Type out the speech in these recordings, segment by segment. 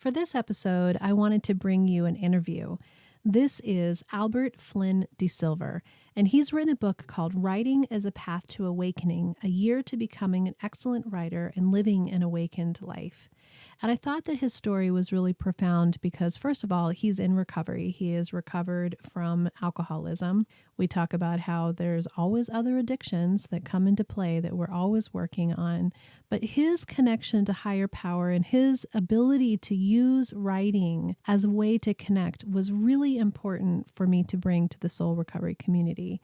For this episode, I wanted to bring you an interview. This is Albert Flynn DeSilver, and he's written a book called Writing as a Path to Awakening, A Year to Becoming an Excellent Writer and Living an Awakened Life. And I thought that his story was really profound because, first of all, he's in recovery. He is recovered from alcoholism. We talk about how there's always other addictions that come into play that we're always working on. But his connection to higher power and his ability to use writing as a way to connect was really important for me to bring to the soul recovery community.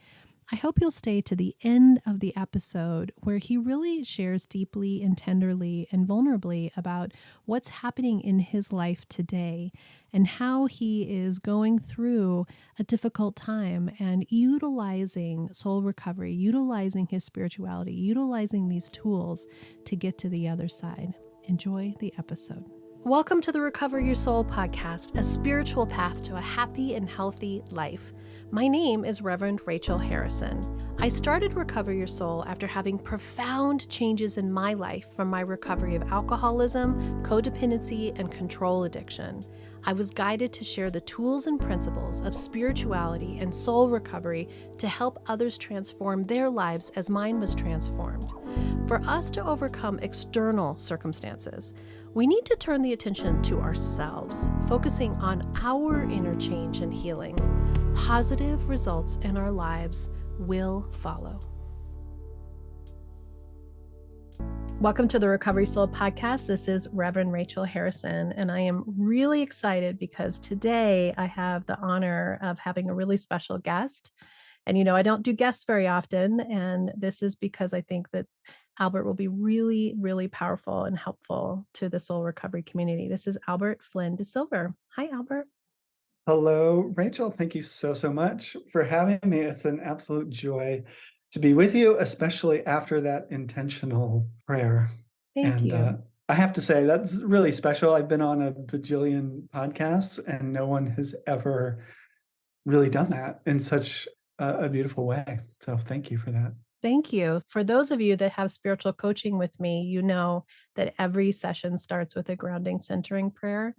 I hope you'll stay to the end of the episode where he really shares deeply and tenderly and vulnerably about what's happening in his life today and how he is going through a difficult time and utilizing soul recovery, utilizing his spirituality, utilizing these tools to get to the other side. Enjoy the episode. Welcome to the Recover Your Soul podcast, a spiritual path to a happy and healthy life. My name is Reverend Rachel Harrison. I started Recover Your Soul after having profound changes in my life from my recovery of alcoholism, codependency, and control addiction. I was guided to share the tools and principles of spirituality and soul recovery to help others transform their lives as mine was transformed. For us to overcome external circumstances, we need to turn the attention to ourselves, focusing on our inner change and healing. Positive results in our lives will follow. Welcome to the Recovery Soul podcast. This is Reverend Rachel Harrison, and I am really excited because today I have the honor of having a really special guest. And, I don't do guests very often, and this is because I think that Albert will be really, really powerful and helpful to the soul recovery community. This is Albert Flynn DeSilver. Hi, Albert. Hello, Rachel. Thank you so much for having me. It's an absolute joy to be with you, especially after that intentional prayer. Thank you. I have to say, that's really special. I've been on a bajillion podcasts, and no one has ever really done that in such a beautiful way. So thank you for that. Thank you. For those of you that have spiritual coaching with me, you know that every session starts with a grounding centering prayer.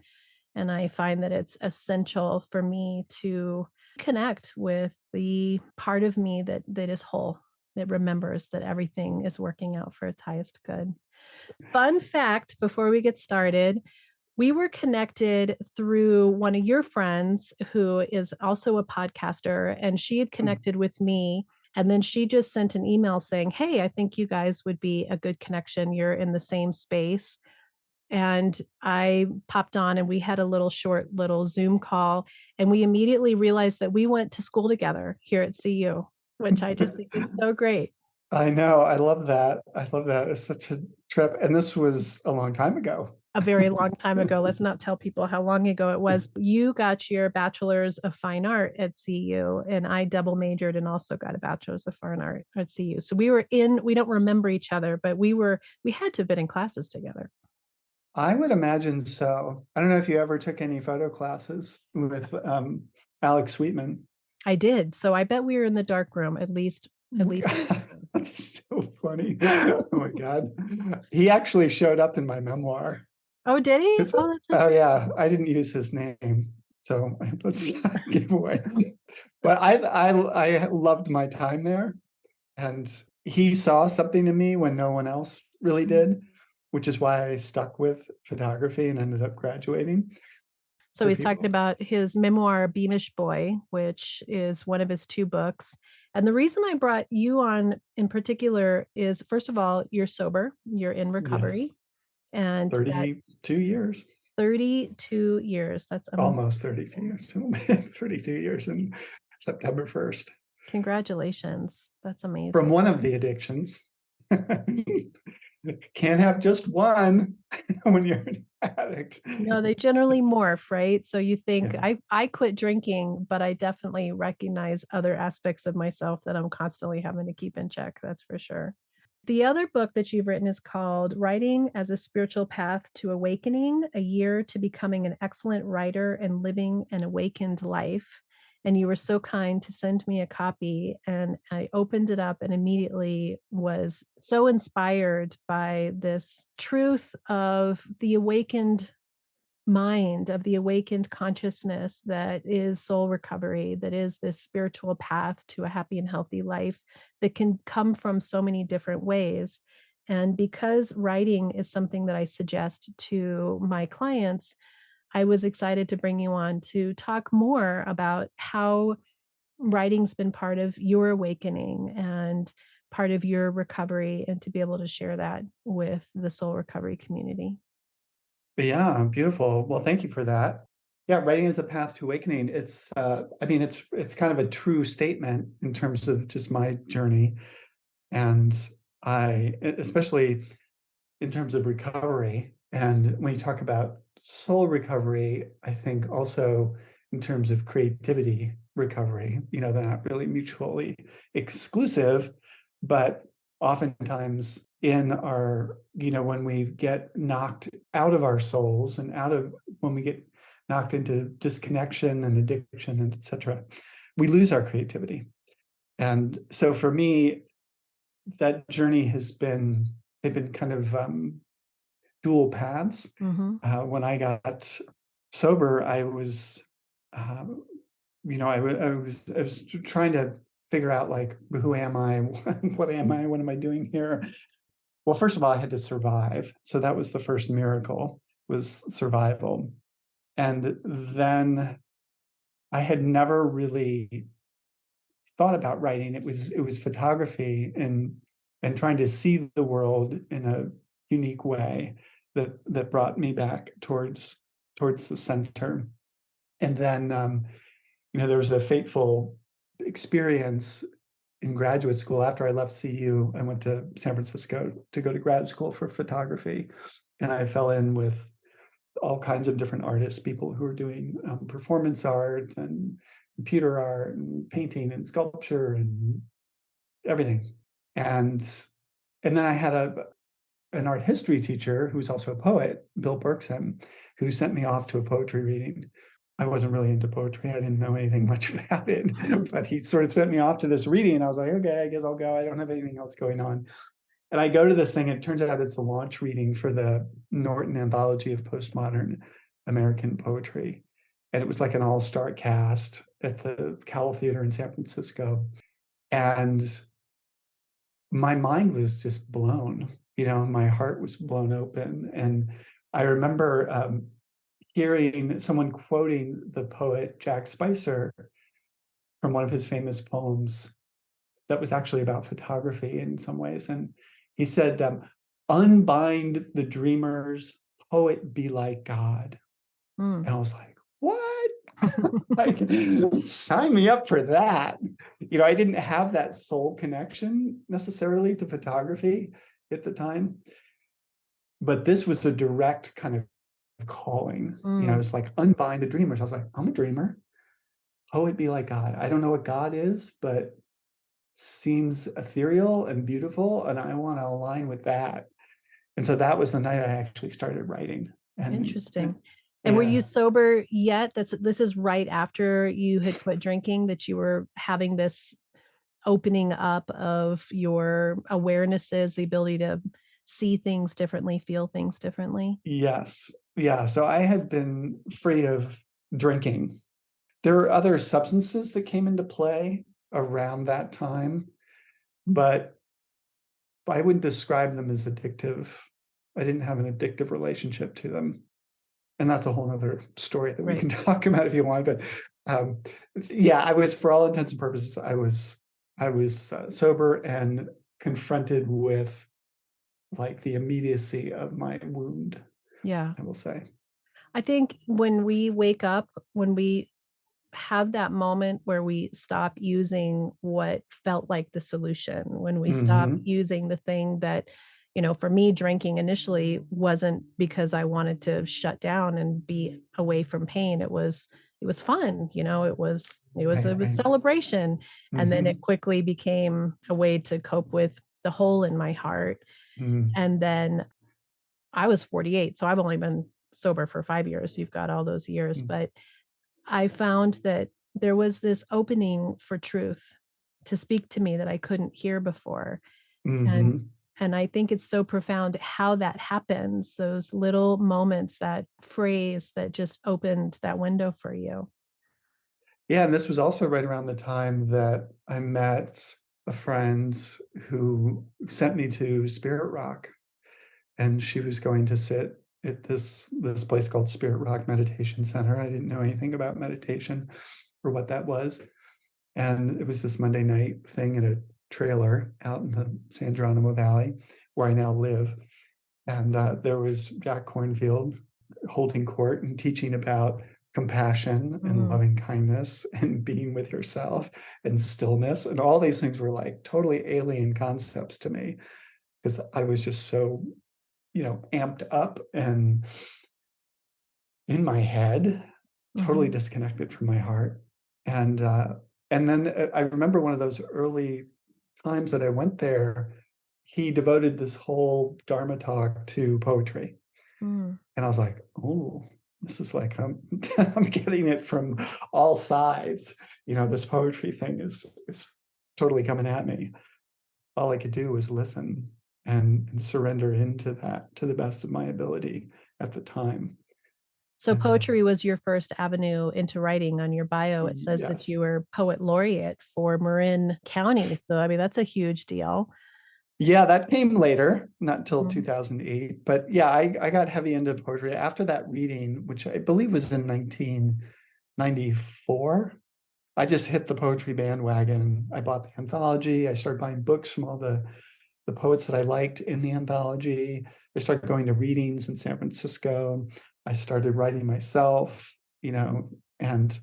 And I find that it's essential for me to connect with the part of me that is whole, that remembers that everything is working out for its highest good. Fun fact before we get started, we were connected through one of your friends who is also a podcaster, and she had connected with me. And then she just sent an email saying, "Hey, I think you guys would be a good connection. You're in the same space." And I popped on and we had a short Zoom call, and we immediately realized that we went to school together here at CU, which I just think is so great. I know. I love that. I love that. It's such a trip. And this was a long time ago. A very long time ago. Let's not tell people how long ago it was. You got your bachelor's of fine art at CU, and I double majored and also got a bachelor's of fine art at CU. So we don't remember each other, but we had to have been in classes together. I would imagine so. I don't know if you ever took any photo classes with Alex Sweetman. I did. So I bet we were in the dark room at least. That's so funny. Oh my God. He actually showed up in my memoir. Oh, did he? Oh yeah. I didn't use his name. So let's give away. But I loved my time there. And he saw something in me when no one else really did, which is why I stuck with photography and ended up graduating. So he's talking about his memoir, Beamish Boy, which is one of his two books. And the reason I brought you on in particular is, first of all, you're sober, you're in recovery. Yes. And 32 years. 32 years. That's amazing. Almost 32 years. 32 years in September 1st. Congratulations. That's amazing. From one of the addictions. Can't have just one when you're an addict. No, they generally morph, right? So you think, yeah. I quit drinking, but I definitely recognize other aspects of myself that I'm constantly having to keep in check. That's for sure. The other book that you've written is called Writing as a Spiritual Path to Awakening, A Year to Becoming an Excellent Writer and Living an Awakened Life. And you were so kind to send me a copy, and I opened it up and immediately was so inspired by this truth of the awakened mind, of the awakened consciousness that is soul recovery, that is this spiritual path to a happy and healthy life that can come from so many different ways. And because writing is something that I suggest to my clients, I was excited to bring you on to talk more about how writing's been part of your awakening and part of your recovery, and to be able to share that with the soul recovery community. Yeah, beautiful. Well, thank you for that. Yeah, writing is a path to awakening. I mean, it's kind of a true statement in terms of just my journey. And especially in terms of recovery. And when you talk about soul recovery, I think also in terms of creativity recovery, they're not really mutually exclusive, but oftentimes in when we get knocked out of our souls and when we get knocked into disconnection and addiction and etc., we lose our creativity. And so for me, that journey they've been kind of dual paths. Mhm. When I got sober, I was trying to figure out like, who am I? What am I? What am I doing here? Well, first of all, I had to survive. So that was the first miracle, was survival. And then I had never really thought about writing. It was photography and trying to see the world in a unique way that brought me back towards the center. And then there was a fateful experience in graduate school. After I left CU, I went to San Francisco to go to grad school for photography, and I fell in with all kinds of different artists, people who are doing performance art and computer art and painting and sculpture and everything. And then I had an art history teacher who's also a poet, Bill Berkson, who sent me off to a poetry reading. I wasn't really into poetry. I didn't know anything much about it, but he sort of sent me off to this reading. And I was like, okay, I guess I'll go. I don't have anything else going on. And I go to this thing, and it turns out it's the launch reading for the Norton Anthology of Postmodern American Poetry. And it was like an all-star cast at the Cowell Theater in San Francisco. And my mind was just blown, my heart was blown open. And I remember hearing someone quoting the poet Jack Spicer from one of his famous poems that was actually about photography in some ways. And he said, unbind the dreamers, poet be like God. Mm. And I was like, what? Like, sign me up for that. I didn't have that soul connection necessarily to photography at the time, but this was a direct kind of calling. Mm. It's like, unbind the dreamers. I was like, I'm a dreamer. Poet be like God. I don't know what God is, but seems ethereal and beautiful, and I want to align with that. And so that was the night I actually started writing. And Interesting. And were you yeah, sober yet? This is right after you had quit drinking, that you were having this opening up of your awarenesses, the ability to see things differently, feel things differently? yes, yeah. So I had been free of drinking. There were other substances that came into play around that time, but I wouldn't describe them as addictive. I didn't have an addictive relationship to them. And that's a whole nother story that we Right. can talk about if you want. But um, yeah, I was, for all intents and purposes, I was sober and confronted with like the immediacy of my wound, Yeah. I will say. I think when we wake up, when we have that moment where we stop using what felt like the solution, when we stop Hmm. using the thing that, for me, drinking initially wasn't because I wanted to shut down and be away from pain. It was fun, it was Right. celebration. And then it Hmm. quickly became a way to cope with the hole in my heart. Mm. And then I was 48, so I've only been sober for 5 years. You've got all those years, but I found that there was this opening for truth to speak to me that I couldn't hear before. And Hmm. And I think it's so profound how that happens, those little moments, that phrase that just opened that window for you. Yeah, and this was also right around the time that I met a friend who sent me to Spirit Rock, and she was going to sit at this place called Spirit Rock Meditation Center. I didn't know anything about meditation or what that was. And it was this Monday night thing in a trailer out in the San Geronimo Valley where I now live. And there was Jack Kornfield holding court and teaching about compassion and Mm. loving kindness and being with yourself and stillness. And all these things were like totally alien concepts to me because I was just so, amped up and in my head, totally Mhm. disconnected from my heart. And then I remember one of those early times that I went there, he devoted this whole Dharma talk to poetry. Mm. And I was like, oh, this is like I'm getting it from all sides. This poetry thing is totally coming at me. All I could do was listen and surrender into that to the best of my ability at the time. So And poetry was your first avenue into writing. On your bio, it says that yes. you were poet laureate for Marin County. So, I mean, that's a huge deal. Yeah, that came later, not until Mhm. 2008. But yeah, I got heavy into poetry after that reading, which I believe was in 1994. I just hit the poetry bandwagon. I bought the anthology. I started buying books from all the poets that I liked in the anthology. I started going to readings in San Francisco. I started writing myself, and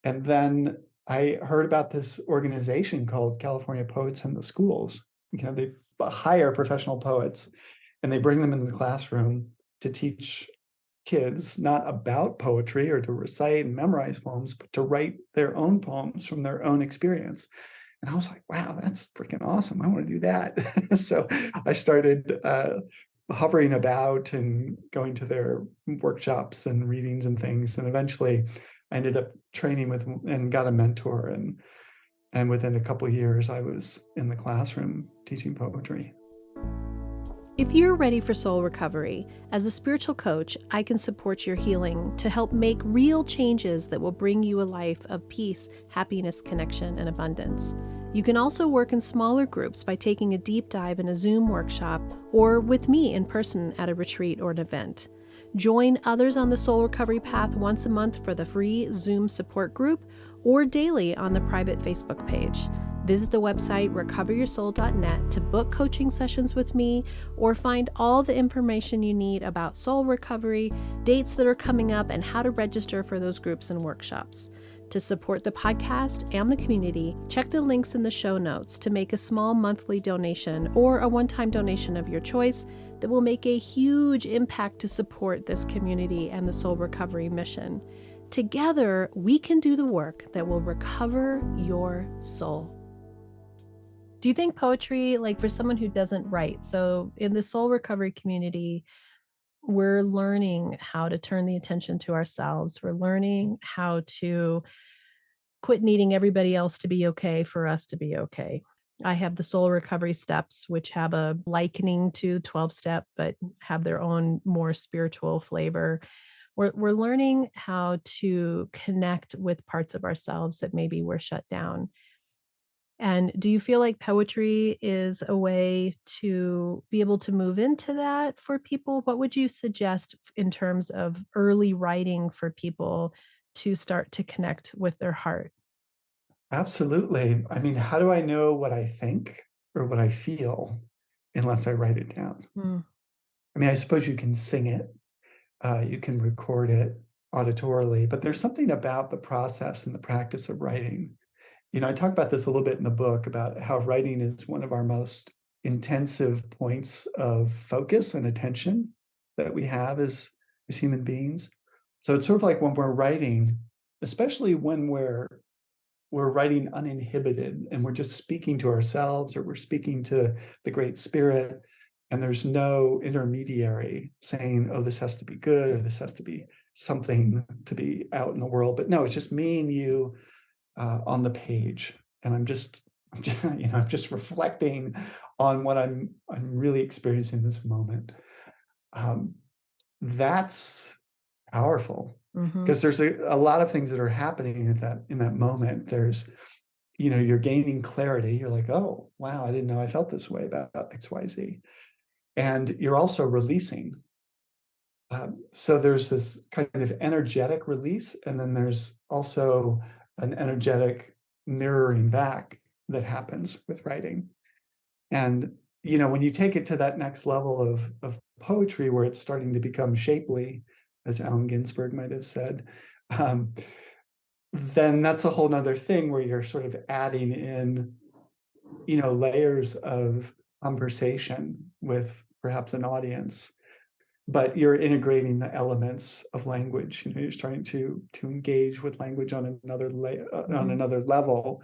then I heard about this organization called California Poets in the Schools. They hire professional poets and they bring them into the classroom to teach kids not about poetry or to recite and memorize poems, but to write their own poems from their own experience. And I was like, wow, that's freaking awesome. I want to do that. So I started hovering about and going to their workshops and readings and things. And eventually I ended up training with and got a mentor. And within a couple of years, I was in the classroom teaching poetry. If you're ready for soul recovery, as a spiritual coach, I can support your healing to help make real changes that will bring you a life of peace, happiness, connection, and abundance. You can also work in smaller groups by taking a deep dive in a Zoom workshop or with me in person at a retreat or an event. Join others on the soul recovery path once a month for the free Zoom support group or daily on the private Facebook page. Visit the website recoveryoursoul.net to book coaching sessions with me or find all the information you need about soul recovery, dates that are coming up, and how to register for those groups and workshops. To support the podcast and the community, check the links in the show notes to make a small monthly donation or a one-time donation of your choice that will make a huge impact to support this community and the soul recovery mission. Together, we can do the work that will recover your soul. Do you think poetry, like for someone who doesn't write, so in the soul recovery community, we're learning how to turn the attention to ourselves. We're learning how to quit needing everybody else to be okay for us to be okay. I have the soul recovery steps, which have a likening to the 12 step, but have their own more spiritual flavor. We're learning how to connect with parts of ourselves that maybe were shut down. And do you feel like poetry is a way to be able to move into that for people? What would you suggest in terms of early writing for people to start to connect with their heart? Absolutely. I mean, how do I know what I think or what I feel unless I write it down? Mm. I mean, I suppose you can sing it, you can record it auditorily, but there's something about the process and the practice of writing. I talk about this a little bit in the book about how writing is one of our most intensive points of focus and attention that we have as human beings. So it's sort of like when we're writing, especially when we're writing uninhibited and we're just speaking to ourselves or we're speaking to the Great Spirit, and there's no intermediary saying, oh, this has to be good or this has to be something to be out in the world. But no, it's just me and you on the page. And I'm just I'm just reflecting on what I'm really experiencing this moment. Um, that's powerful Mm-hmm. because there's a lot of things that are happening at that in that moment. There's, you're gaining clarity. You're like, oh, wow, I didn't know I felt this way about XYZ. And you're also releasing. So there's this kind of energetic release, and then there's also an energetic mirroring back that happens with writing. And when you take it to that next level of poetry, where it's starting to become shapely, as Allen Ginsberg might have said, um, then that's a whole nother thing where you're sort of adding in, layers of conversation with perhaps an audience, but you're integrating the elements of language. You're starting to engage with language on Mm-hmm. another level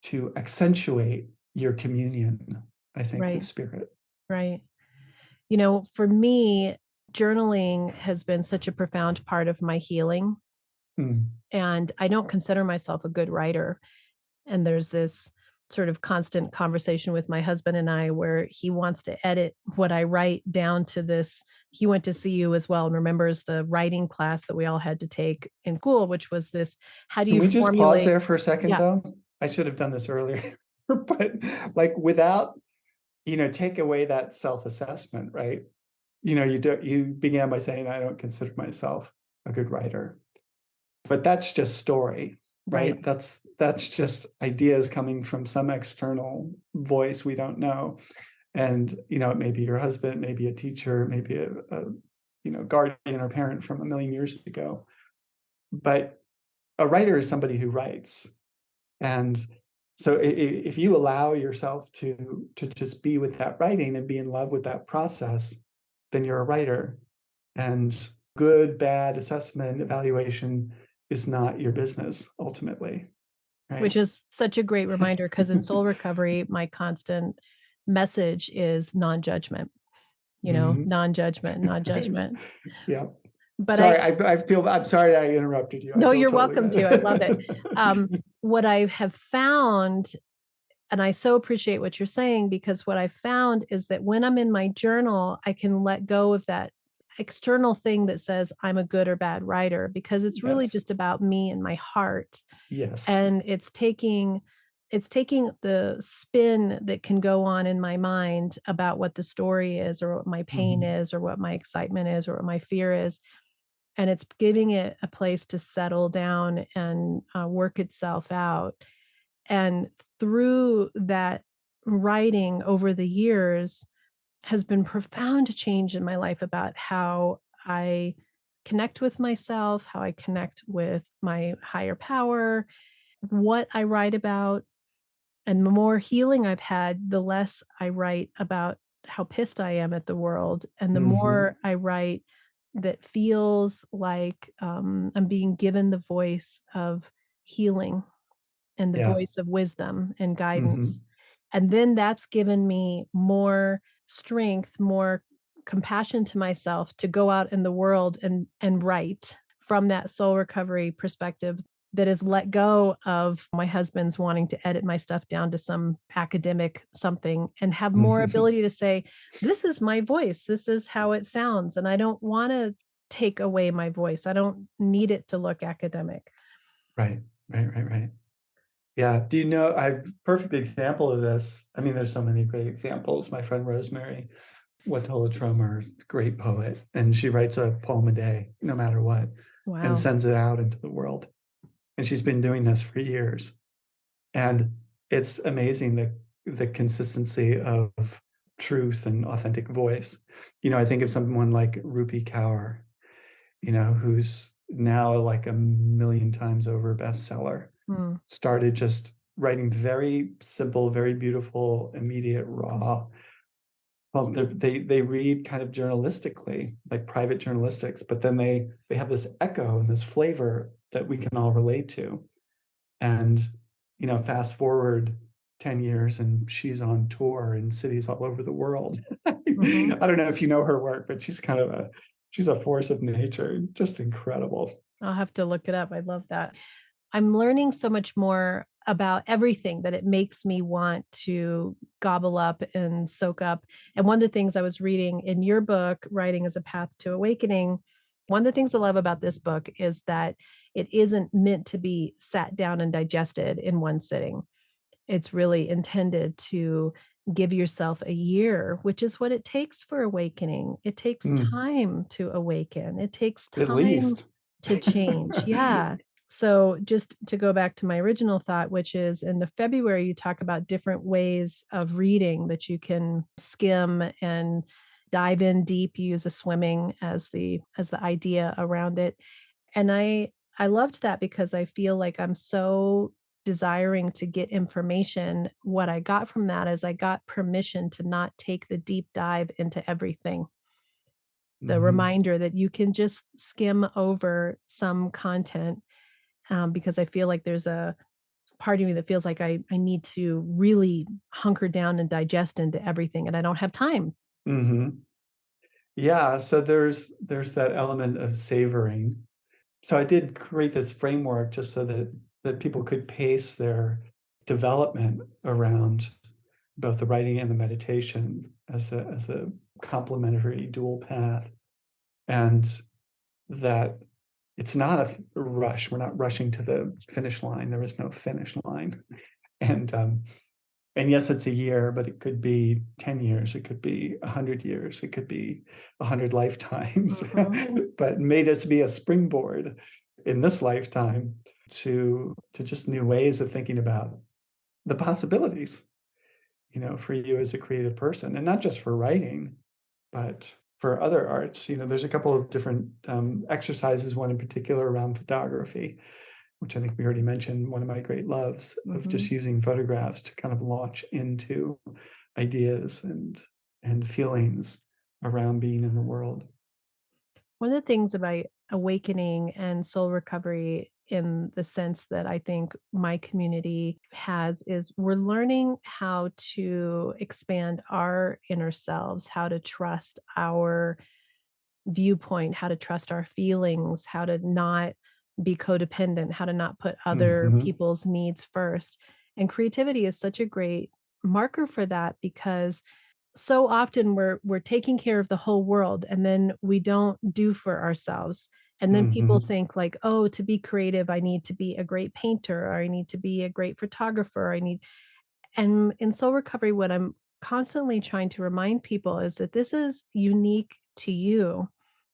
to accentuate your communion, I think, with Right. spirit. Right. For me, journaling has been such a profound part of my healing. Mm. And I don't consider myself a good writer. And there's this sort of constant conversation with my husband and I where he wants to edit what I write down to this. He went to CU as well and remembers the writing class that we all had to take in school, which was this: how do Can you we just pause formulate? there for a second, Yeah, though? I should have done this earlier, but like without, take away that self-assessment, right? You began by saying, I don't consider myself a good writer, but that's just story, right. right? That's just ideas coming from some external voice we don't know. And, it may be your husband, it may be a teacher, it may be a guardian or parent from a million years ago. But a writer is somebody who writes. And so if you allow yourself to just be with that writing and be in love with that process, then you're a writer. And good, bad assessment, evaluation is not your business ultimately, right? Which is such a great reminder because in soul recovery, my constant message is non-judgment, Mhm. non-judgment, non-judgment. Yeah. But Sorry, I'm sorry I interrupted you. I no, feel you're totally welcome to. I love it. bad. What I have found, and I so appreciate what you're saying, because what I found is that when I'm in my journal, I can let go of that external thing that says I'm a good or bad writer, because it's really Yes. just about me and my heart. Yes. And it's taking the spin that can go on in my mind about what the story is, or what my pain Mhm. is, or what my excitement is, or what my fear is, and it's giving it a place to settle down and work itself out. And through that writing over the years has been profound change in my life about how I connect with myself, how I connect with my higher power, what I write about. And the more healing I've had, the less I write about how pissed I am at the world, and the Mhm. more I write that feels like, I'm being given the voice of healing and the Yeah. voice of wisdom and guidance. Mhm. And then that's given me more strength, more compassion to myself to go out in the world and write from that soul recovery perspective that is let go of my husband's wanting to edit my stuff down to some academic something, and have more ability to say, this is my voice, this is how it sounds, and I don't want to take away my voice. I don't need it to look academic. Right. Right, right, right. Yeah. Do you know, I perfect example of this. I mean, there's so many great examples. My friend Rosemary Watola Tromer, great poet, and she writes a poem a day, no matter what, and Wow. sends it out into the world. And she's been doing this for years. And it's amazing the consistency of truth and authentic voice. I think of someone like Rupi Kaur, who's now like a million times over bestseller. Hmm. Started just writing very simple, very beautiful, immediate, raw. Well, they read kind of journalistically, like private journalistics, but then they have this echo and this flavor that we can all relate to. And fast forward 10 years and she's on tour in cities all over the world. I Mhm. don't know if you know her work, but she's a force of nature, just incredible. I'll have to look it up. I love that. I'm learning so much more about everything, that it makes me want to gobble up and soak up. And one of the things I was reading in your book, Writing as a Path to Awakening, one of the things I love about this book is that it isn't meant to be sat down and digested in one sitting. It's really intended to give yourself a year, which is what it takes for awakening. It takes Mm, time to awaken. It takes at time least. to change. Yeah. So just to go back to my original thought, which is in the February, you talk about different ways of reading that you can skim and dive in deep. You use a swimming as the idea around it. And I loved that because I feel like I'm so desiring to get information. What I got from that is I got permission to not take the deep dive into everything. The Mhm, reminder that you can just skim over some content, because I feel like there's a part of me that feels like I need to really hunker down and digest into everything, and I don't have time. mhm. Yeah, so there's that element of savoring. So I did create this framework just so that people could pace their development around both the writing and the meditation as a complementary dual path, and that it's not a rush. We're not rushing to the finish line. There is no finish line. And and yes, it's a year, but it could be 10 years, it could be 100 years, it could be 100 lifetimes. Mhm, But may this be a springboard in this lifetime to just new ways of thinking about the possibilities, for you as a creative person, and not just for writing, but for other arts. There's a couple of different exercises, one in particular around photography, which I think we already mentioned, one of my great loves of mhm. just using photographs to kind of launch into ideas and feelings around being in the world. One of the things about awakening and soul recovery, in the sense that I think my community has, is we're learning how to expand our inner selves, how to trust our viewpoint, how to trust our feelings, how to not be codependent, how to not put other Mhm, people's needs first. And creativity is such a great marker for that, because so often we're taking care of the whole world and then we don't do for ourselves. And then people mhm, think like, oh, to be creative, I need to be a great painter, or I need to be a great photographer. And in soul recovery, what I'm constantly trying to remind people is that this is unique to you.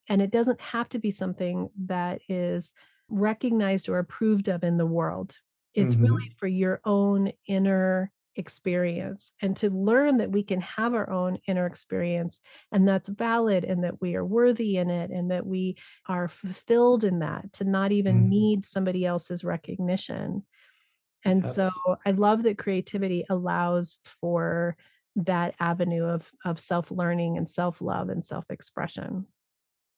And it doesn't have to be something that is recognized or approved of in the world. It's really mhm. for your own inner experience, and to learn that we can have our own inner experience, and that's valid, and that we are worthy in it, and that we are fulfilled in that, to not even Mhm. need somebody else's recognition. And so Yes. I love that creativity allows for that avenue of self-learning and self-love and self-expression.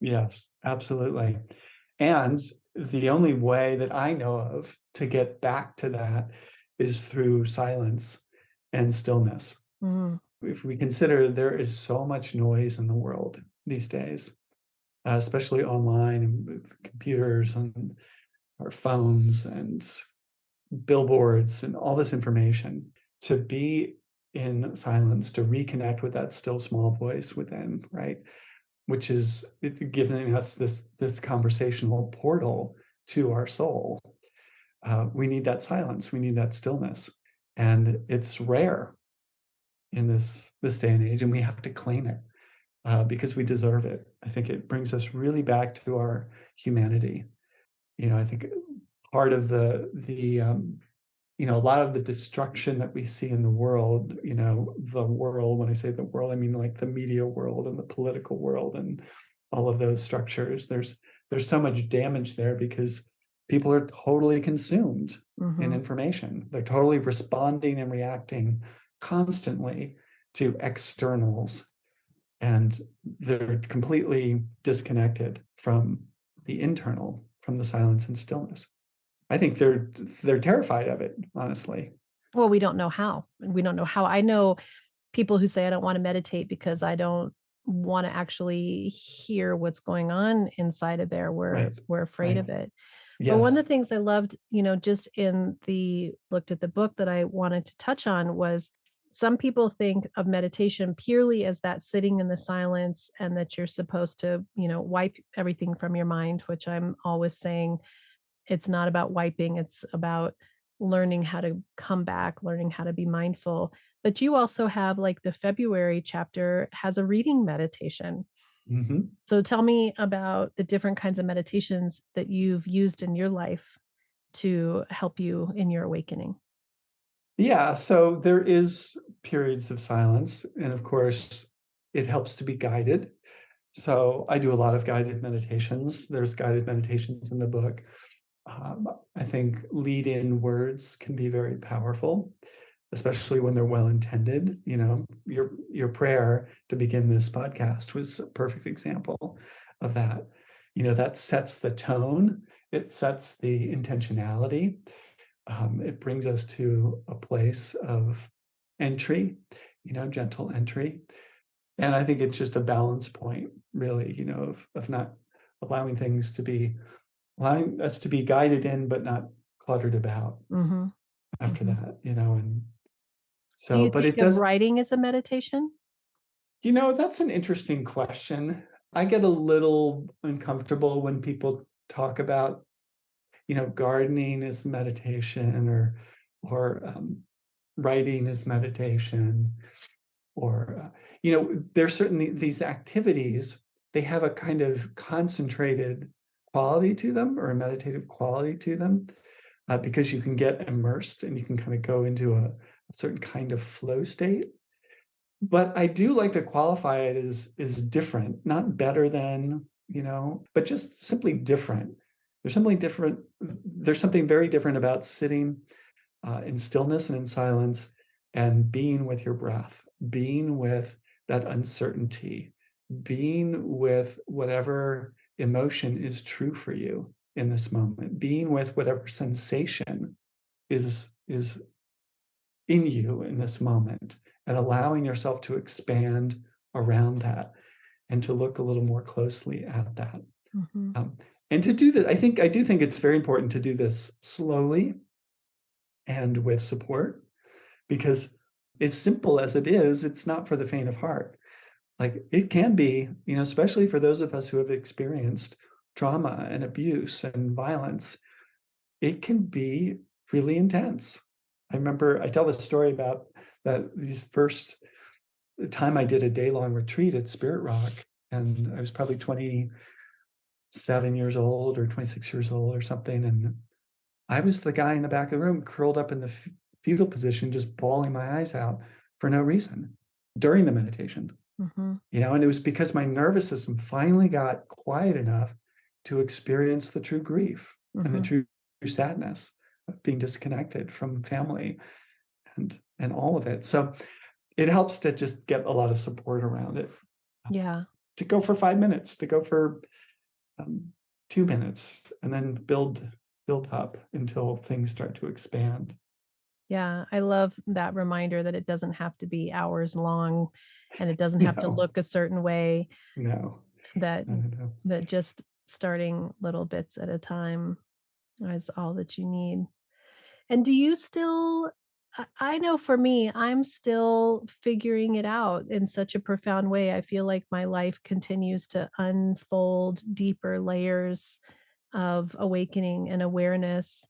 Yes, absolutely. And the only way that I know of to get back to that is through silence and stillness. Mm, If we consider there is so much noise in the world these days, especially online and with computers and our phones and billboards and all this information, to be in silence, to reconnect with that still small voice within, right? Which is giving us this conversational portal to our soul. We need that silence. We need that stillness, and it's rare in this day and age, and we have to claim it because we deserve it. I think it brings us really back to our humanity. I think part of a lot of the destruction that we see in the world, the world, when I say the world, I mean like the media world and the political world and all of those structures. There's so much damage there because people are totally consumed in mhm. information. They're totally responding and reacting constantly to externals, and they're completely disconnected from the internal, from the silence and stillness. I think they're terrified of it, honestly. Well, we don't know how. We don't know how. I know people who say, "I don't wanna meditate because I don't wanna actually hear what's going on inside of there. Right, We're afraid right. of it." But one of Yes. the things I loved, just looked at the book that I wanted to touch on was some people think of meditation purely as that sitting in the silence and that you're supposed to, wipe everything from your mind, which I'm always saying it's not about wiping, it's about learning how to come back, learning how to be mindful. But you also have like the February chapter has a reading meditation. Hmm. So tell me about the different kinds of meditations that you've used in your life to help you in your awakening. Yeah, so there is periods of silence, and of course, it helps to be guided. So I do a lot of guided meditations. There's guided meditations in the book. I think lead-in words can be very powerful, especially when they're well intended. Your prayer to begin this podcast was a perfect example of that. That sets the tone, it sets the intentionality. It brings us to a place of entry, gentle entry. And I think it's just a balance point, really, of not allowing things to be, allowing us to be guided in, but not cluttered about Mhm, after mhm. that, and Do so, you but think it of does, writing as a meditation? that's an interesting question. I get a little uncomfortable when people talk about, gardening as meditation or writing as meditation or there's certainly these activities, they have a kind of concentrated quality to them or a meditative quality to them, because you can get immersed and you can kind of go into a certain kind of flow state. But I do like to qualify it as is different, not better than, but just simply different. There's something very different about sitting in stillness and in silence and being with your breath, being with that uncertainty, being with whatever emotion is true for you in this moment, being with whatever sensation is in you in this moment, and allowing yourself to expand around that and to look a little more closely at that. Mhm. Um, and to do that, I do think it's very important to do this slowly and with support, because as simple as it is, it's not for the faint of heart. Like it can be, especially for those of us who have experienced trauma and abuse and violence, it can be really intense. I remember I tell this story about that these first time I did a day-long retreat at Spirit Rock, and I was probably 27 years old or 26 years old or something, and I was the guy in the back of the room curled up in the fetal position, just bawling my eyes out for no reason during the meditation. Mhm. And it was because my nervous system finally got quiet enough to experience the true grief and the Mhm. true sadness of being disconnected from family and all of it. So it helps to just get a lot of support around it. Yeah. To go for 5 minutes, to go for 2 minutes, and then build up until things start to expand. Yeah, I love that reminder that it doesn't have to be hours long and it doesn't have to No, look a certain way, no, that no, no, no. that just starting little bits at a time is all that you need. And do you still I know for me, I'm still figuring it out in such a profound way. I feel like my life continues to unfold deeper layers of awakening and awareness.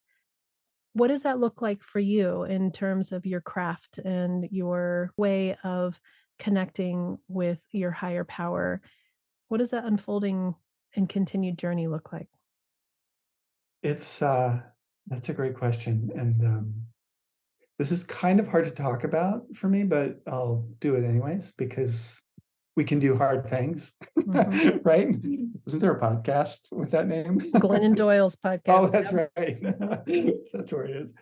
What does that look like for you in terms of your craft and your way of connecting with your higher power? What does that unfolding and continued journey look like? It's that's a great question. And this is kind of hard to talk about for me, but I'll do it anyways because we can do hard things. Mhm. Right? Isn't there a podcast with that name? Glennon Doyle's podcast. Oh, that's Yep. right. Mhm. That's where it is.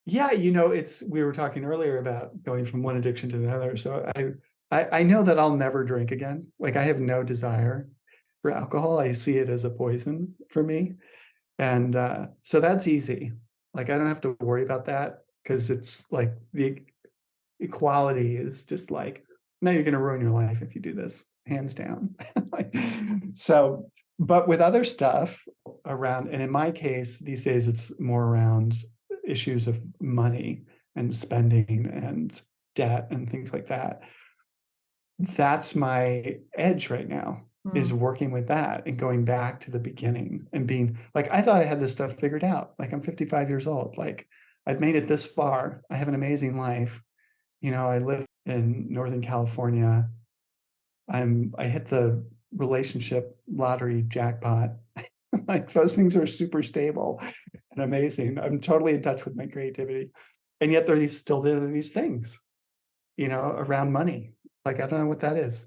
Yeah, it's we were talking earlier about going from one addiction to another. So I know that I'll never drink again. Like I have no desire for alcohol. I see it as a poison for me. And so that's easy. Like I don't have to worry about that because it's like the equality is just like, no, you're going to ruin your life if you do this, hands down. Like, so, but with other stuff, around, and in my case, these days, it's more around issues of money and spending and debt and things like that. That's my edge right now, is Mm. working with that and going back to the beginning and being like, I thought I had this stuff figured out. Like, I'm 55 years old. Like, I've made it this far. I have an amazing life. I live in Northern California. I hit the relationship lottery jackpot. Like, those things are super stable and amazing. I'm totally in touch with my creativity. And yet there are these things, around money. Like, I don't know what that is,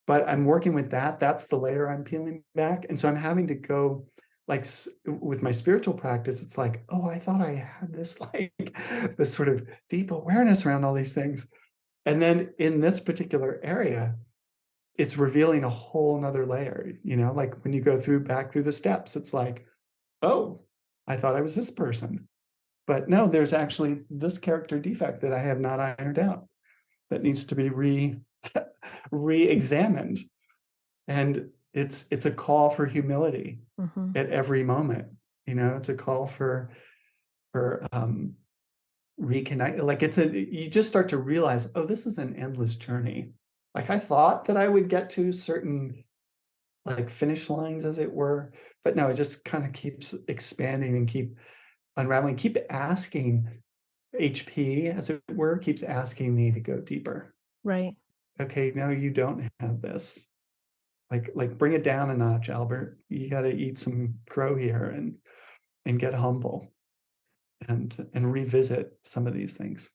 but I'm working with that. That's the layer I'm peeling back. And so I'm having to go, like, with my spiritual practice, it's like, oh, I thought I had this, like, this sort of deep awareness around all these things. And then in this particular area, it's revealing a whole nother layer, like when you go back through the steps, it's like, oh, I thought I was this person. But no, there's actually this character defect that I have not ironed out that needs to be re-examined. And it's a call for humility Hmm. at every moment. It's a call for reconnect. Like, you just start to realize, oh, this is an endless journey. Like, I thought that I would get to certain, like, finish lines, as it were, but no, it just kind of keeps expanding and keep unraveling, keep asking. HP, as it were, keeps asking me to go deeper. Right. Okay, no, you don't have this. Like, bring it down a notch, Albert. You got to eat some crow here and get humble and revisit some of these things.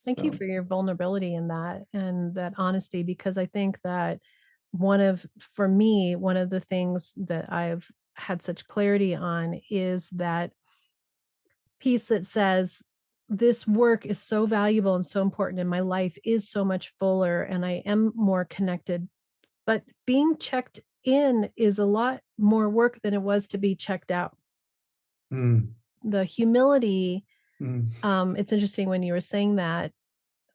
Thank you So, for your vulnerability in that and that honesty, because I think that for me, one of the things that I've had such clarity on is that piece that says, this work is so valuable and so important, and my life is so much fuller, and I am more connected. But being checked in is a lot more work than it was to be checked out. mm, The humility, mm, it's interesting when you were saying that,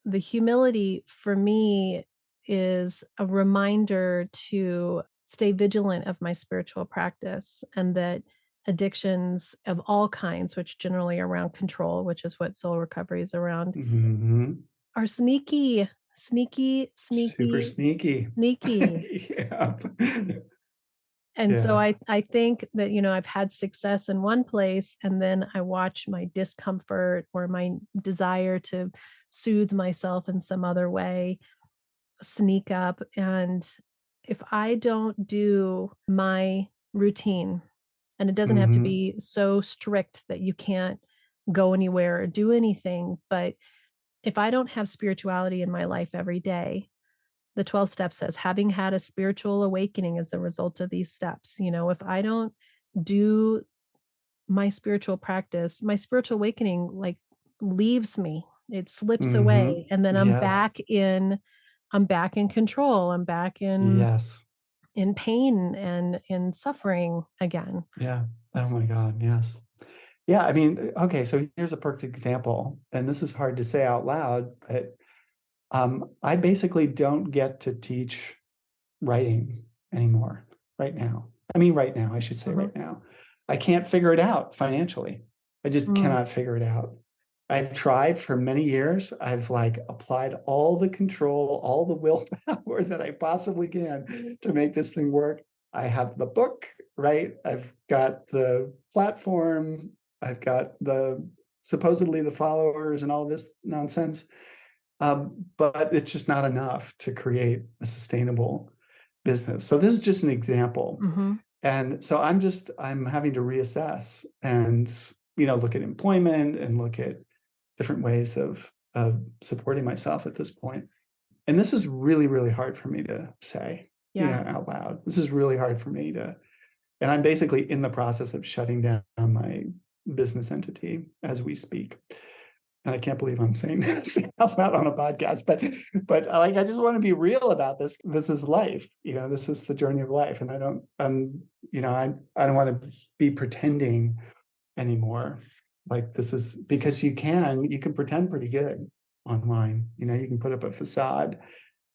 the humility for me is a reminder to stay vigilant of my spiritual practice, and that addictions of all kinds, which generally are around control, which is what soul recovery is around, mhm. are sneaky, sneaky, Super sneaky, sneaky. sneaky. Yeah. And so Yeah. I think that, I've had success in one place, and then I watch my discomfort or my desire to soothe myself in some other way sneak up. And if I don't do my routine, and it doesn't have to Mhm. be so strict that you can't go anywhere or do anything, but if I don't have spirituality in my life every day, the 12 steps says, having had a spiritual awakening as the result of these steps. If I don't do my spiritual practice, my spiritual awakening, like, leaves me. It slips Mhm. away, and then Yes. I'm back in control. I'm back Yes. in pain and in suffering again. Yeah. Oh my God. Yes. Yeah. I mean, okay. So here's a perfect example, and this is hard to say out loud, but I basically don't get to teach writing anymore right now. I mean, right now, I should say Mhm. right now. I can't figure it out financially. I just Mm. cannot figure it out. I've tried for many years. I've, like, applied all the control, all the willpower that I possibly can to make this thing work. I have the book, right? I've got the platform. I've got supposedly the followers and all this nonsense. But it's just not enough to create a sustainable business. So this is just an example. Mhm. And so I'm having to reassess and, look at employment and look at different ways of supporting myself at this point. And this is really, really hard for me to say, Yeah. out loud. This is really hard for me and I'm basically in the process of shutting down my business entity as we speak. And I can't believe I'm saying this out loud on a podcast, but like, I just want to be real about this. This is life, this is the journey of life. And I don't, I don't want to be pretending anymore. Like, this is because you can pretend pretty good online. You can put up a facade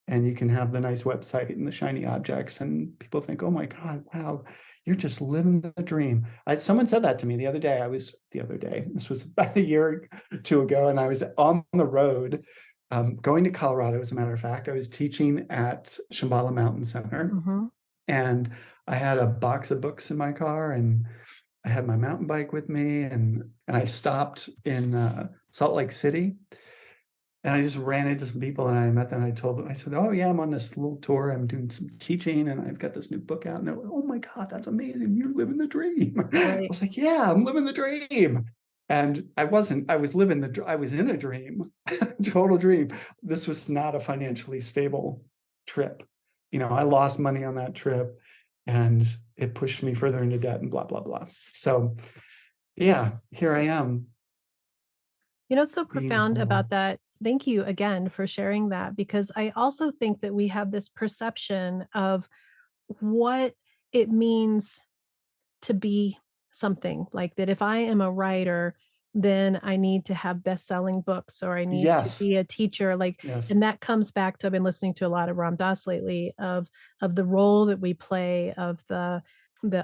and you can have the nice website and the shiny objects, and people think, oh my God, wow, you're just living the dream. Someone said that to me the other day. This was about a year or two ago, and I was on the road going to Colorado, as a matter of fact. I was teaching at Shambhala Mountain Center, Mm-hmm. and I had a box of books in my car, and I had my mountain bike with me, and I stopped in Salt Lake City, and I just ran into some people, and I met them. And I told them, I said, "Oh yeah, I'm on this little tour. I'm doing some teaching, and I've got this new book out." And they're like, "Oh my God, that's amazing! You're living the dream." I Right. was like, "Yeah, I'm living the dream." And I wasn't. I was living the. I was in a dream, total dream. This was not a financially stable trip. I lost money on that trip, and it pushed me further into debt and blah blah blah. So yeah, here I am What's so being profound whole. about that? Thank you again for sharing that, because I also think that we have this perception of what it means to be something. Like that if I am a writer, then I need to have best-selling books, or I need to Yes, be a teacher, like, yes. and that comes back to, I've been listening to a lot of Ram Dass lately, of the role that we play, of the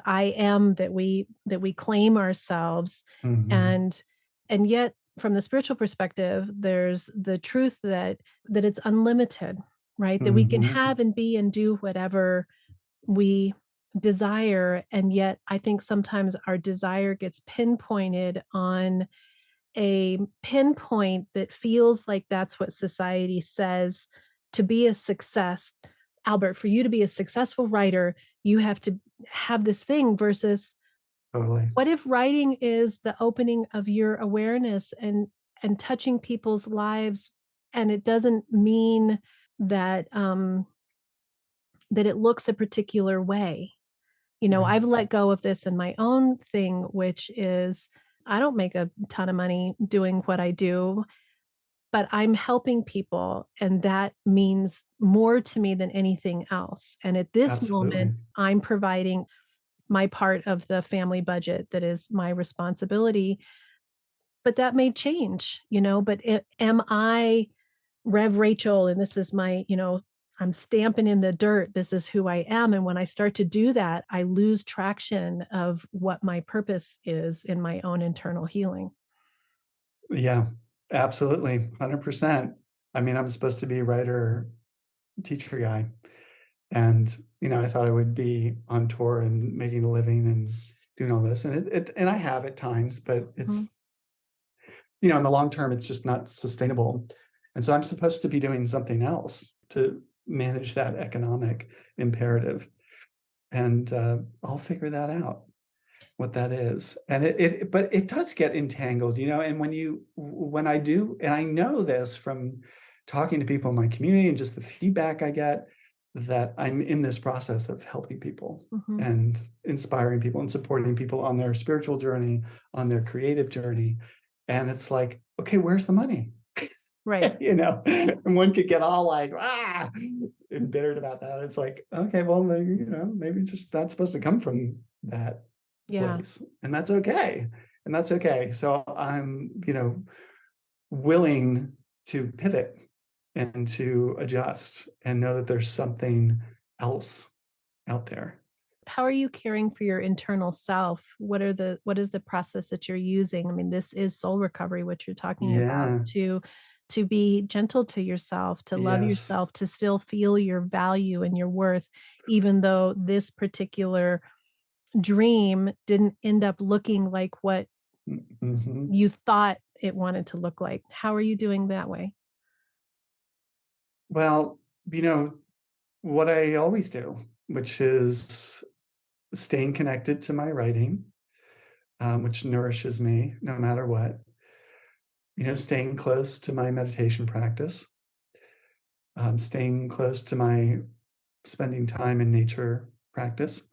I am that we claim ourselves. Mhm. And yet from the spiritual perspective, there's the truth that it's unlimited, right? That we can Mhm. have and be and do whatever we desire. And yet I think sometimes our desire gets pinpointed on a pinpoint that feels like that's what society says to be a success. Albert, for you to be a successful writer, you have to have this thing, versus Totally. what if writing is the opening of your awareness and touching people's lives, and it doesn't mean that that it looks a particular way. Right. I've let go of this in my own thing, which is I don't make a ton of money doing what I do, but I'm helping people, and that means more to me than anything else. And at this Absolutely. moment, I'm providing my part of the family budget that is my responsibility, but that may change, but am I Rev Rachel, and this is my, I'm stamping in the dirt. This is who I am. And when I start to do that, I lose traction of what my purpose is in my own internal healing. Yeah, absolutely. 100%. I mean, I'm supposed to be a writer, teacher guy. And, I thought I would be on tour and making a living and doing all this. And I have at times, but Mhm. in the long term, it's just not sustainable. And so I'm supposed to be doing something else to manage that economic imperative. And I'll figure that out, what that is. And but it does get entangled, and when I do, and I know this from talking to people in my community and just the feedback I get, that I'm in this process of helping people Mhm. and inspiring people and supporting people on their spiritual journey, on their creative journey. And it's like, okay, where's the money? Right. And one could get all like, embittered about that. It's like, okay, well, maybe, maybe just not supposed to come from that Yeah. place. And that's okay. And that's okay. So I'm, willing to pivot and to adjust and know that there's something else out there. How are you caring for your internal self? What is the process that you're using? I mean, this is soul recovery, what you're talking about, Yeah. to be gentle to yourself, to love Yes. yourself, to still feel your value and your worth, even though this particular dream didn't end up looking like what Hmm. you thought it wanted to look like. How are you doing that way? Well, you know, what I always do, which is staying connected to my writing, which nourishes me no matter what. Staying close to my meditation practice, staying close to my spending time in nature practice,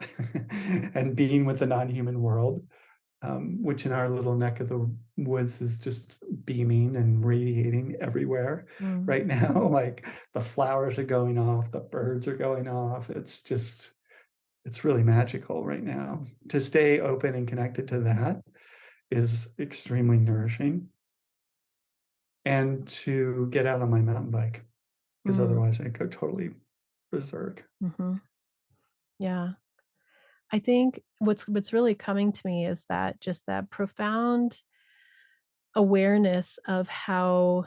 and being with the non-human world, which in our little neck of the woods is just beaming and radiating everywhere Mm, right now. Like the flowers are going off, the birds are going off. It's really magical right now. To stay open and connected to that is extremely nourishing. And to get out on my mountain bike, because mm, otherwise I go totally berserk. mhm. Yeah. I think what's really coming to me is that just that profound awareness of how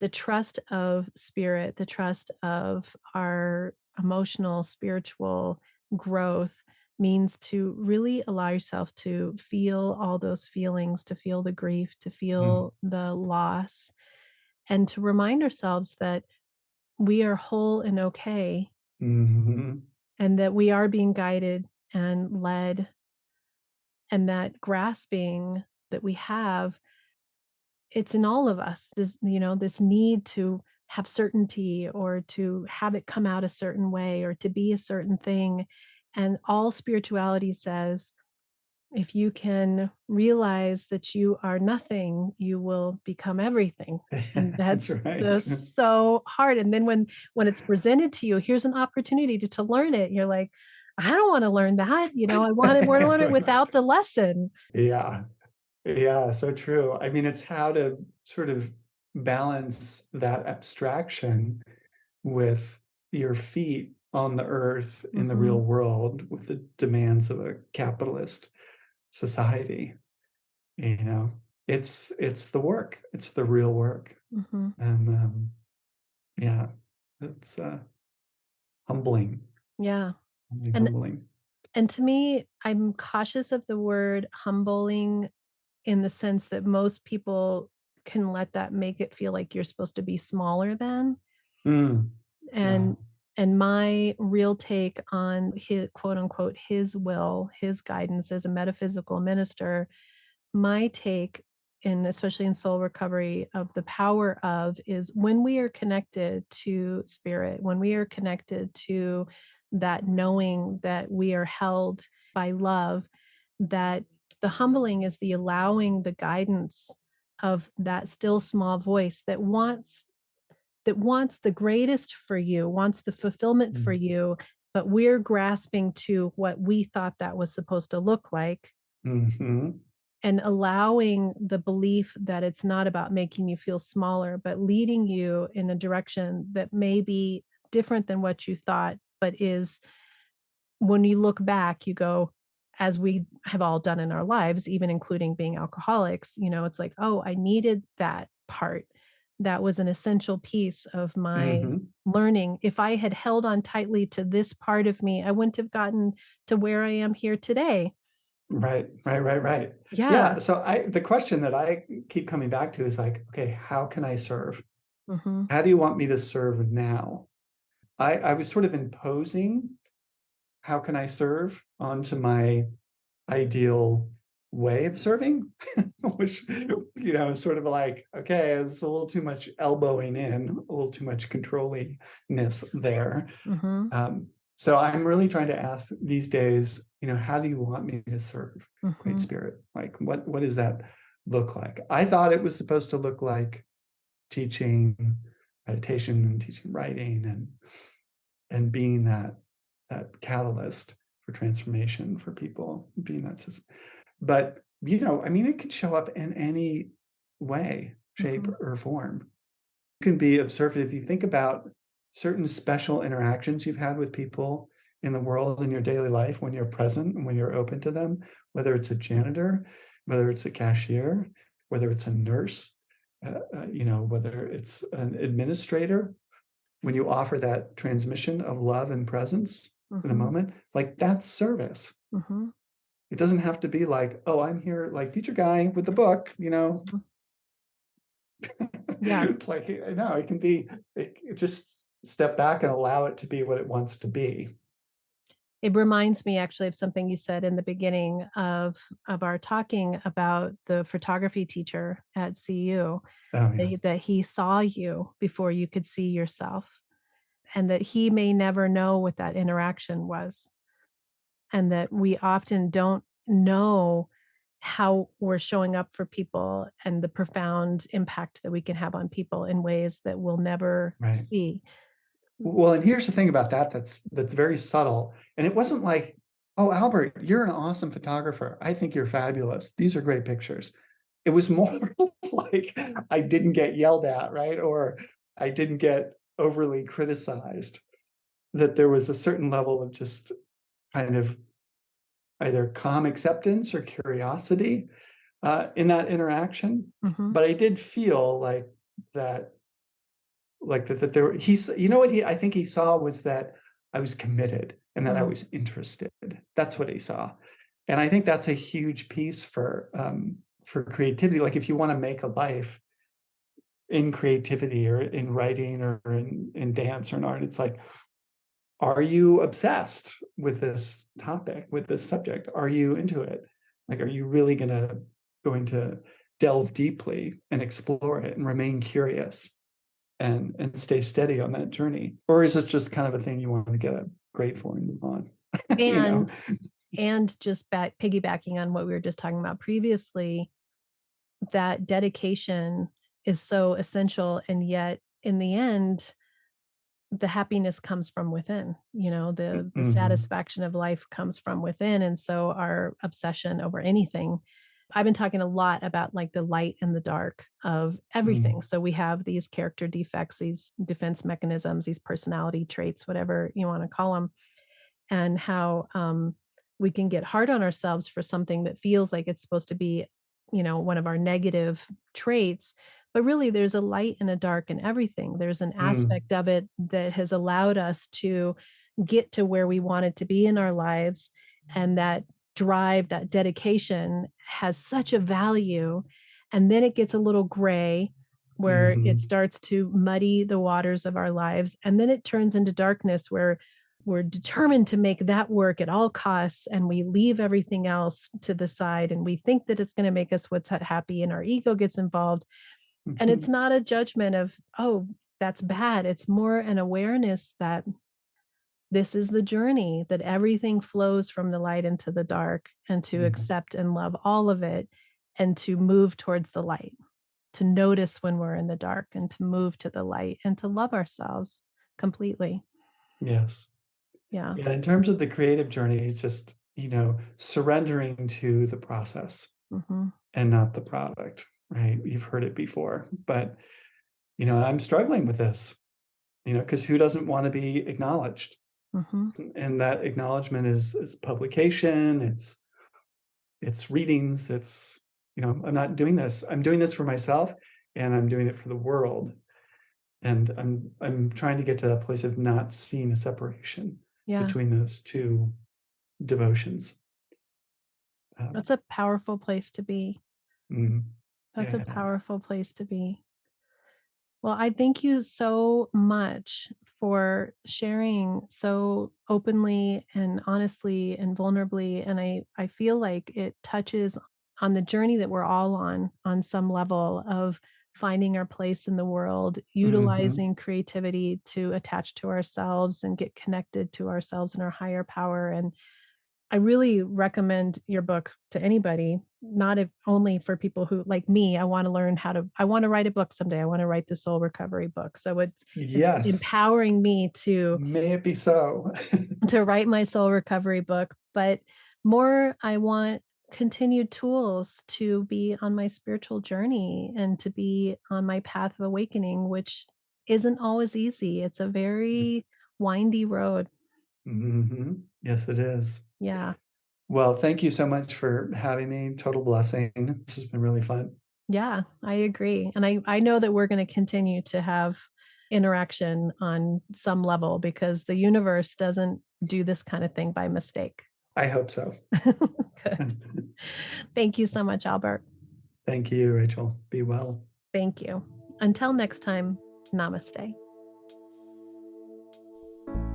the trust of spirit, the trust of our emotional, spiritual growth means to really allow yourself to feel all those feelings, to feel the grief, to Mm. feel the loss, and to remind ourselves that we are whole and okay, Mhm. and that we are being guided and led, and that grasping that we have, it's in all of us, this, this need to have certainty or to have it come out a certain way or to be a certain thing. And all spirituality says, if you can realize that you are nothing, you will become everything. And That's that's right. the so hard. And then when it's presented to you, here's an opportunity to learn it. You're like, I don't want to learn that. I want to learn it Right. without the lesson. Yeah. Yeah, so true. I mean, it's how to sort of balance that abstraction with your feet on the earth in the real Hmm. world with the demands of a capitalist society. You know, it's the work. It's the real work. Hmm. And yeah, it's humbling, Yeah. humbling, And humbling. And to me, I'm cautious of the word humbling in the sense that most people can let that make it feel like you're supposed to be smaller than. Mm, yeah. And my real take on his quote unquote his will, his guidance as a metaphysical minister, my take in especially in soul recovery of the power of is when we are connected to spirit, when we are connected to that knowing that we are held by love, that the humbling is the allowing the guidance of that still small voice that wants the greatest for you, wants the fulfillment for Mm, you, but we're grasping to what we thought that was supposed to look like, mhm, and allowing the belief that it's not about making you feel smaller, but leading you in a direction that may be different than what you thought, but is when you look back, you go, as we have all done in our lives, even including being alcoholics, it's like, oh, I needed that part. That was an essential piece of my mhm. learning. If I had held on tightly to this part of me, I wouldn't have gotten to where I am here today. Right, right, right, right. Yeah. Yeah, so the question that I keep coming back to is like, okay, how can I serve? Hmm. How do you want me to serve now? I was sort of imposing how can I serve onto my ideal way of serving, which, is sort of like, okay, it's a little too much elbowing in, a little too much controllingness there. Hmm. Um, so I'm really trying to ask these days, how do you want me to serve Great Hmm. Spirit? Like, what does that look like? I thought it was supposed to look like teaching meditation and teaching writing and being that catalyst for transformation for people, being that system. But I mean, it can show up in any way, shape, Hmm. or form. Can be observed if you think about certain special interactions you've had with people in the world in your daily life when you're present and when you're open to them, whether it's a janitor, whether it's a cashier, whether it's a nurse, whether it's an administrator, when you offer that transmission of love and presence in a Hmm. moment, like that's service. Hmm. It doesn't have to be like, oh, I'm here, like teacher guy with the book, Yeah. like, no, it can be, it just step back and allow it to be what it wants to be. It reminds me actually of something you said in the beginning of our talking about the photography teacher at CU, Oh, yeah. that he saw you before you could see yourself, and that he may never know what that interaction was, and that we often don't know how we're showing up for people and the profound impact that we can have on people in ways that we'll never Right. see. Well, and here's the thing about that that's very subtle. And it wasn't like, oh, Albert, you're an awesome photographer. I think you're fabulous. These are great pictures. It was more like I didn't get yelled at, right? Or I didn't get overly criticized, that there was a certain level of just kind of either calm acceptance or curiosity in that interaction. Mm-hmm. But I did feel that, that there, you know what I think he saw was that I was committed and that I was interested. That's what he saw. And I think that's a huge piece for creativity. Like if you want to make a life in creativity or in writing or in dance or in art, it's like, are you obsessed with this topic, with this subject? Are you into it? Like, are you really going to delve deeply and explore it and remain curious and stay steady on that journey? Or is it just kind of a thing you want to get a grade for and move on? You know? And just piggybacking on what we were just talking about previously, that dedication is so essential. And yet, in the end, the happiness comes from within. The Mhm. satisfaction of life comes from within. And so, our obsession over anything. I've been talking a lot about like the light and the dark of Mm. everything. So we have these character defects, these defense mechanisms, these personality traits, whatever you want to call them, and how we can get hard on ourselves for something that feels like it's supposed to be, one of our negative traits. But really, there's a light and a dark in everything. There's an Mm. aspect of it that has allowed us to get to where we wanted to be in our lives. And that drive, that dedication has such a value. And then it gets a little gray where it Mhm. starts to muddy the waters of our lives. And then it turns into darkness where we're determined to make that work at all costs, and we leave everything else to the side, and we think that it's going to make us what's happy, and our ego gets involved. And it's Mhm. not a judgment of, oh, that's bad. It's more an awareness that this is the journey, that everything flows from the light into the dark, and to Mhm. accept and love all of it, and to move towards the light, to notice when we're in the dark, and to move to the light, and to love ourselves completely. Yes. Yeah. Yeah, in terms of the creative journey, it's just, surrendering to the process Hmm. and not the product, right? You've heard it before, but, I'm struggling with this, because who doesn't want to be acknowledged? Hmm. And that acknowledgement is publication, it's readings, I'm not doing this. I'm doing this for myself and I'm doing it for the world. And I'm trying to get to that place of not seeing a separation Yeah. between those two devotions. Um, That's a powerful place to be. mm, That's a yeah, powerful place to be. Well, I thank you so much for sharing so openly and honestly and vulnerably. And I feel like it touches on the journey that we're all on some level of finding our place in the world, mhm, utilizing creativity to attach to ourselves and get connected to ourselves and our higher power. And I really recommend your book to anybody, not if only for people who like me, I want to write a book someday. I want to write the soul recovery book. So it's yes, empowering me may it be so. to write my soul recovery book, but more I want continued tools to be on my spiritual journey and to be on my path of awakening, which isn't always easy. It's a very windy road. Mhm, yes, it is. Yeah. Well, thank you so much for having me. Total blessing. This has been really fun. Yeah, I agree. And I know that we're going to continue to have interaction on some level because the universe doesn't do this kind of thing by mistake. I hope so. Good. Thank you so much, Albert. Thank you, Rachel. Be well. Thank you. Until next time, namaste.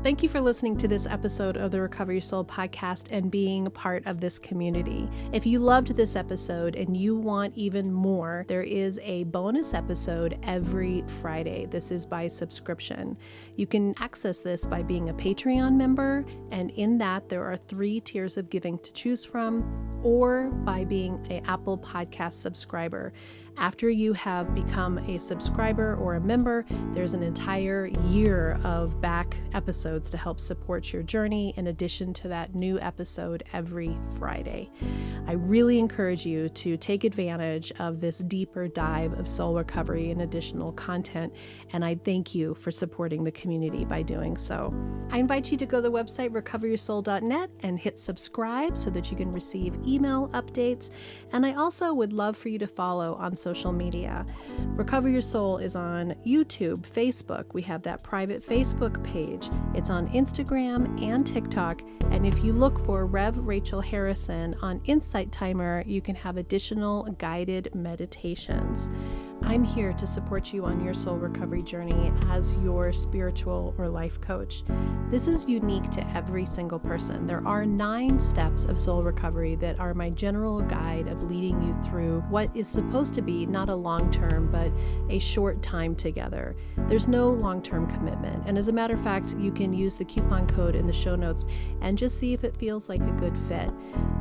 Thank you for listening to this episode of the Recover Your Soul podcast and being a part of this community. If you loved this episode and you want even more, there is a bonus episode every Friday. This is by subscription. You can access this by being a Patreon member, and in that there are 3 tiers of giving to choose from, or by being an Apple Podcast subscriber. After you have become a subscriber or a member, there's an entire year of back episodes to help support your journey, in addition to that new episode every Friday. I really encourage you to take advantage of this deeper dive of soul recovery and additional content, and I thank you for supporting the community by doing so. I invite you to go to the website recoveryoursoul.net and hit subscribe so that you can receive email updates, and I also would love for you to follow on social media. Recover Your Soul is on YouTube, Facebook. We have that private Facebook page. It's on Instagram and TikTok. And if you look for Rev Rachel Harrison on Insight Timer, you can have additional guided meditations. I'm here to support you on your soul recovery journey as your spiritual or life coach. This is unique to every single person. There are 9 steps of soul recovery that are my general guide of leading you through what is supposed to be not a long-term, but a short time together. There's no long-term commitment. And as a matter of fact, you can use the coupon code in the show notes and just see if it feels like a good fit.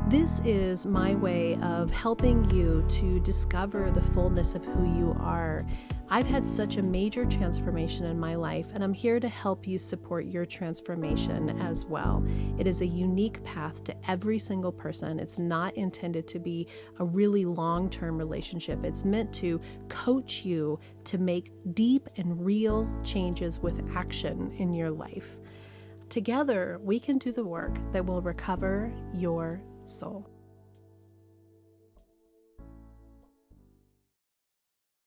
This is my way of helping you to discover the fullness of who you are. I've had such a major transformation in my life, and I'm here to help you support your transformation as well. It is a unique path to every single person. It's not intended to be a really long-term relationship. It's meant to coach you to make deep and real changes with action in your life. Together, we can do the work that will recover your soul.